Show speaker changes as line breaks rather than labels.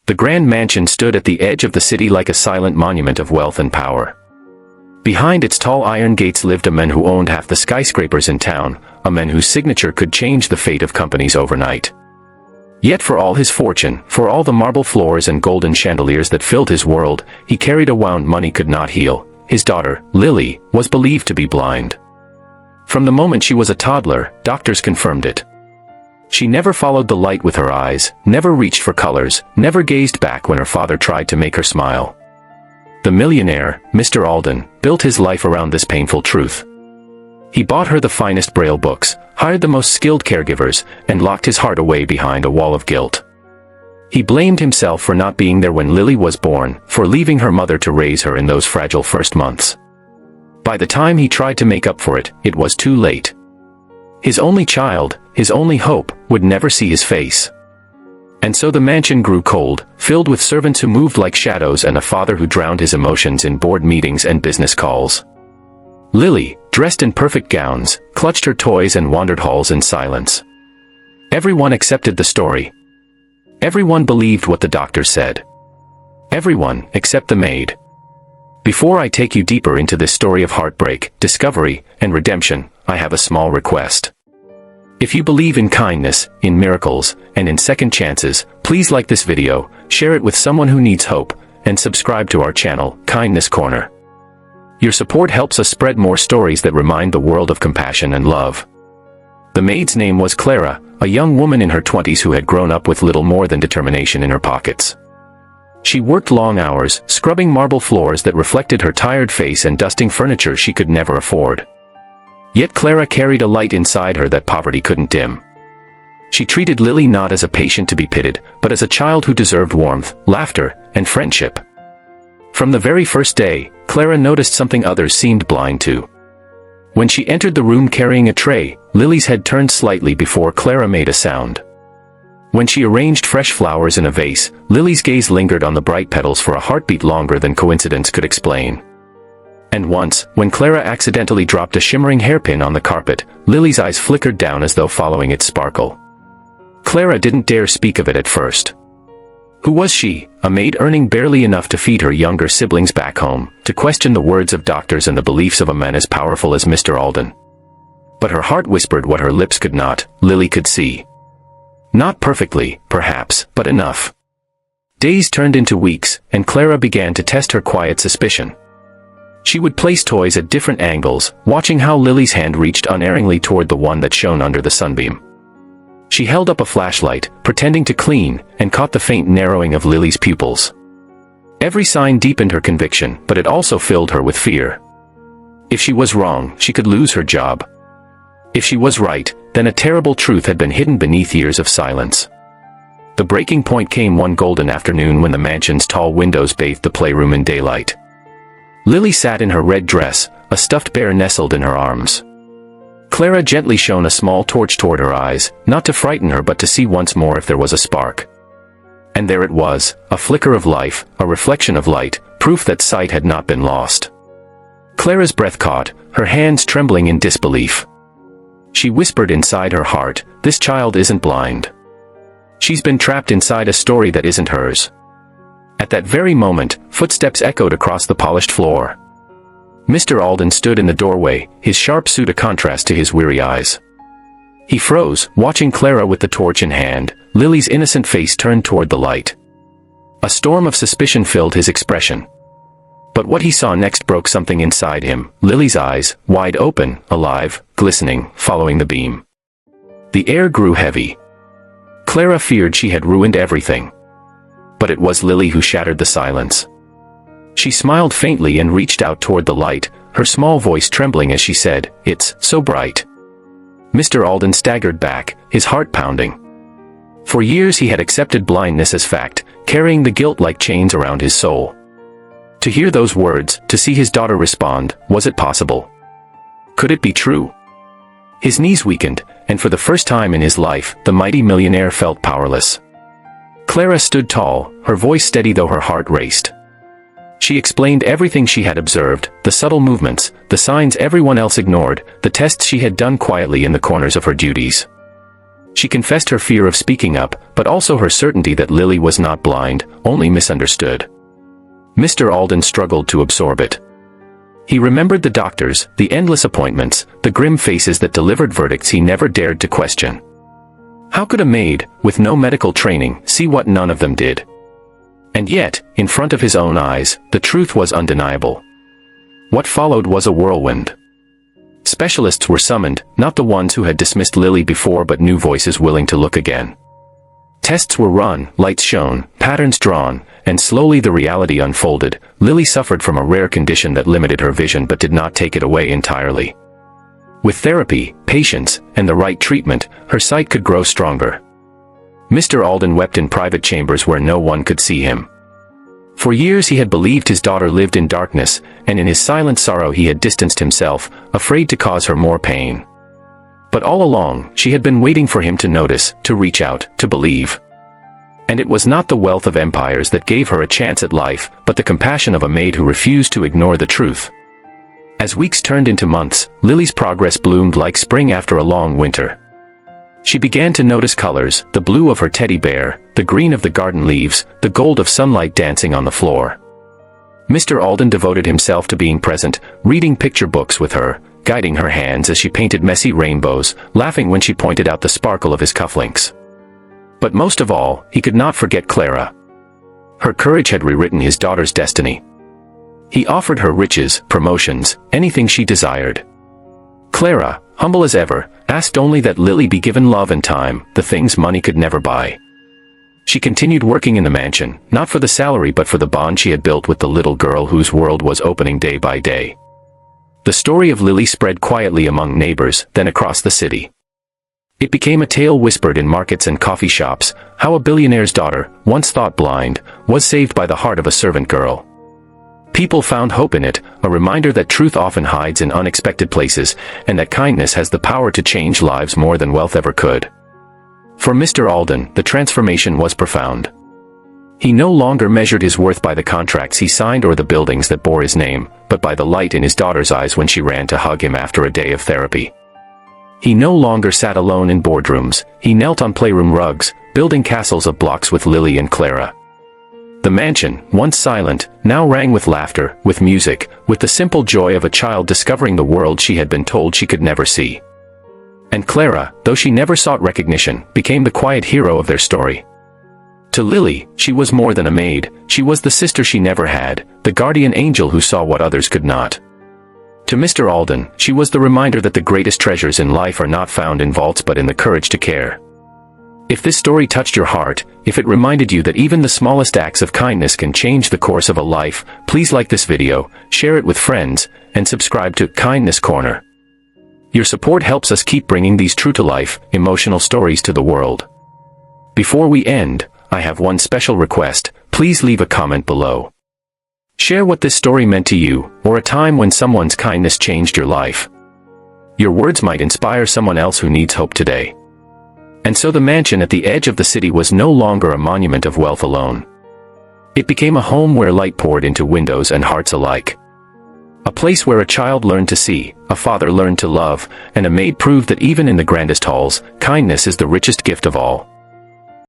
The grand mansion stood at the edge of the city like a silent monument of wealth and power. Behind its tall iron gates lived a man who owned half the skyscrapers in town, a man whose signature could change the fate of companies overnight. Yet for all his fortune, for all the marble floors and golden chandeliers that filled his world, he carried a wound money could not heal. His daughter, Lily, was believed to be blind. From the moment she was a toddler, doctors confirmed it. She never followed the light with her eyes, never reached for colors, never gazed back when her father tried to make her smile. The millionaire, Mr. Alden, built his life around this painful truth. He bought her the finest Braille books, hired the most skilled caregivers, and locked his heart away behind a wall of guilt. He blamed himself for not being there when Lily was born, for leaving her mother to raise her in those fragile first months. By the time he tried to make up for it, it was too late. His only child, his only hope, would never see his face. And so the mansion grew cold, filled with servants who moved like shadows and a father who drowned his emotions in board meetings and business calls. Lily, dressed in perfect gowns, clutched her toys and wandered halls in silence. Everyone accepted the story. Everyone believed what the doctor said. Everyone, except the maid. Before I take you deeper into this story of heartbreak, discovery, and redemption, I have a small request. If you believe in kindness, in miracles, and in second chances, please like this video, share it with someone who needs hope, and subscribe to our channel, Kindness Corner. Your support helps us spread more stories that remind the world of compassion and love. The maid's name was Clara, a young woman in her 20s who had grown up with little more than determination in her pockets. She worked long hours, scrubbing marble floors that reflected her tired face and dusting furniture she could never afford. Yet Clara carried a light inside her that poverty couldn't dim. She treated Lily not as a patient to be pitied, but as a child who deserved warmth, laughter, and friendship. From the very first day, Clara noticed something others seemed blind to. When she entered the room carrying a tray, Lily's head turned slightly before Clara made a sound. When she arranged fresh flowers in a vase, Lily's gaze lingered on the bright petals for a heartbeat longer than coincidence could explain. And once, when Clara accidentally dropped a shimmering hairpin on the carpet, Lily's eyes flickered down as though following its sparkle. Clara didn't dare speak of it at first. Who was she, a maid earning barely enough to feed her younger siblings back home, to question the words of doctors and the beliefs of a man as powerful as Mr. Alden? But her heart whispered what her lips could not, Lily could see. Not perfectly, perhaps, but enough. Days turned into weeks, and Clara began to test her quiet suspicion. She would place toys at different angles, watching how Lily's hand reached unerringly toward the one that shone under the sunbeam. She held up a flashlight, pretending to clean, and caught the faint narrowing of Lily's pupils. Every sign deepened her conviction, but it also filled her with fear. If she was wrong, she could lose her job. If she was right, then a terrible truth had been hidden beneath years of silence. The breaking point came one golden afternoon when the mansion's tall windows bathed the playroom in daylight. Lily sat in her red dress, a stuffed bear nestled in her arms. Clara gently shone a small torch toward her eyes, not to frighten her but to see once more if there was a spark. And there it was, a flicker of life, a reflection of light, proof that sight had not been lost. Clara's breath caught, her hands trembling in disbelief. She whispered inside her heart, "This child isn't blind. She's been trapped inside a story that isn't hers." At that very moment, footsteps echoed across the polished floor. Mr. Alden stood in the doorway, his sharp suit a contrast to his weary eyes. He froze, watching Clara with the torch in hand, Lily's innocent face turned toward the light. A storm of suspicion filled his expression. But what he saw next broke something inside him, Lily's eyes, wide open, alive, glistening, following the beam. The air grew heavy. Clara feared she had ruined everything. But it was Lily who shattered the silence. She smiled faintly and reached out toward the light, her small voice trembling as she said, "It's so bright." Mr. Alden staggered back, his heart pounding. For years he had accepted blindness as fact, carrying the guilt like chains around his soul. To hear those words, to see his daughter respond, was it possible? Could it be true? His knees weakened, and for the first time in his life, the mighty millionaire felt powerless. Clara stood tall, her voice steady though her heart raced. She explained everything she had observed, the subtle movements, the signs everyone else ignored, the tests she had done quietly in the corners of her duties. She confessed her fear of speaking up, but also her certainty that Lily was not blind, only misunderstood. Mr. Alden struggled to absorb it. He remembered the doctors, the endless appointments, the grim faces that delivered verdicts he never dared to question. How could a maid, with no medical training, see what none of them did? And yet, in front of his own eyes, the truth was undeniable. What followed was a whirlwind. Specialists were summoned, not the ones who had dismissed Lily before but new voices willing to look again. Tests were run, lights shone, patterns drawn, and slowly the reality unfolded. Lily suffered from a rare condition that limited her vision but did not take it away entirely. With therapy, patience, and the right treatment, her sight could grow stronger. Mr. Alden wept in private chambers where no one could see him. For years he had believed his daughter lived in darkness, and in his silent sorrow he had distanced himself, afraid to cause her more pain. But all along, she had been waiting for him to notice, to reach out, to believe. And it was not the wealth of empires that gave her a chance at life, but the compassion of a maid who refused to ignore the truth. As weeks turned into months, Lily's progress bloomed like spring after a long winter. She began to notice colors, the blue of her teddy bear, the green of the garden leaves, the gold of sunlight dancing on the floor. Mr. Alden devoted himself to being present, reading picture books with her, guiding her hands as she painted messy rainbows, laughing when she pointed out the sparkle of his cufflinks. But most of all, he could not forget Clara. Her courage had rewritten his daughter's destiny. He offered her riches, promotions, anything she desired. Clara, humble as ever, asked only that Lily be given love and time, the things money could never buy. She continued working in the mansion, not for the salary but for the bond she had built with the little girl whose world was opening day by day. The story of Lily spread quietly among neighbors, then across the city. It became a tale whispered in markets and coffee shops, how a billionaire's daughter, once thought blind, was saved by the heart of a servant girl. People found hope in it, a reminder that truth often hides in unexpected places, and that kindness has the power to change lives more than wealth ever could. For Mr. Alden, the transformation was profound. He no longer measured his worth by the contracts he signed or the buildings that bore his name, but by the light in his daughter's eyes when she ran to hug him after a day of therapy. He no longer sat alone in boardrooms, he knelt on playroom rugs, building castles of blocks with Lily and Clara. The mansion, once silent, now rang with laughter, with music, with the simple joy of a child discovering the world she had been told she could never see. And Clara, though she never sought recognition, became the quiet hero of their story. To Lily, she was more than a maid, she was the sister she never had, the guardian angel who saw what others could not. To Mr. Alden, she was the reminder that the greatest treasures in life are not found in vaults but in the courage to care. If this story touched your heart, if it reminded you that even the smallest acts of kindness can change the course of a life, please like this video, share it with friends, and subscribe to Kindness Corner. Your support helps us keep bringing these true-to-life, emotional stories to the world. Before we end, I have one special request, please leave a comment below. Share what this story meant to you, or a time when someone's kindness changed your life. Your words might inspire someone else who needs hope today. And so the mansion at the edge of the city was no longer a monument of wealth alone. It became a home where light poured into windows and hearts alike. A place where a child learned to see, a father learned to love, and a maid proved that even in the grandest halls, kindness is the richest gift of all.